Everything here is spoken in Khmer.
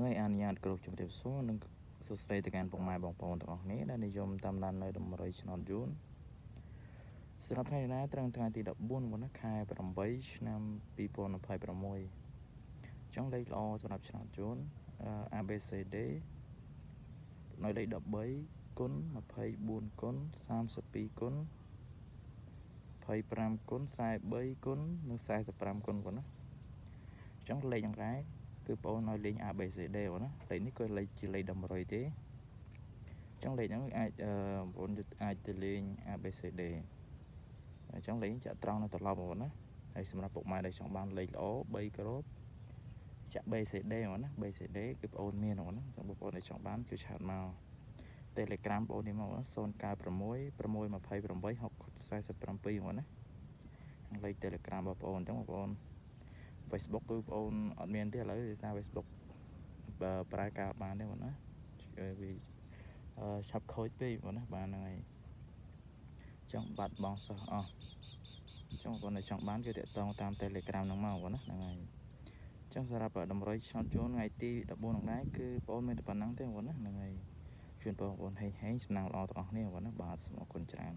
ថ្ងៃអានញាតគ្រប់ជំរាបសួរនិងសួស្តីទៅកាន់ពុកម៉ែបងប្អូនទាំងអស់គ្នាដែលនិយមតាមដាននៅដំរីឆ្នោតយួនសម្រាប់ថ្ងៃនេះត្រឹមថ្ងៃទី14ខែ8ឆ្នាំ2026ចង់លេខល្អសម្រាប់ឆ្នោតយួន ABCD នៅលេខ13គុណ24គុណ32គុណ25គុណ43គុណនិង45គុណបងណាចង់លេខយ៉ាងไรគឺបងឲ្យលេង ABCD បងណាលេខនេះគឺលេខជាលេខតម្រុយទេចង់លេខហ្នឹងអាចបងអាចទៅលេង ABCD ចង់លេងចាក់ត្រង់នៅត្រឡប់បងណាហើយសម្រាប់ពុកម៉ែដែលចង់បានលេខល្អ3គ្រាប់ចាក់ BCD បងណា BCD គឺបងមានបងណាបងប្អូនដែលចង់បានជួយឆាតមក Telegram បងនេះមក096 628 6047បងណាលេខ Telegram បងប្អូនអញ្ចឹងបងប្អូន Facebook គឺបងអូនអត់មានទេឥឡូវដោយសារ Facebook ប្រើការបានទេបងណាវាឆាប់ខូចពេកបងណាបានហ្នឹងហើយចង់បាត់បងសោះអស់ចង់បងប្អូនចង់បានគឺតាក់ទងតាម Telegram ហ្នឹងមកបងណាហ្នឹងហើយចឹងសម្រាប់តម្រុយឆ្នោតជូនថ្ងៃទី14ហ្នឹងដែរគឺបងមានតែប៉ុណ្ណឹងទេបងណាហ្នឹងហើយជូនបងប្អូនហេងសំណាងល្អទាំងអស់គ្នាបងណាបាទសូមអរគុណច្រើន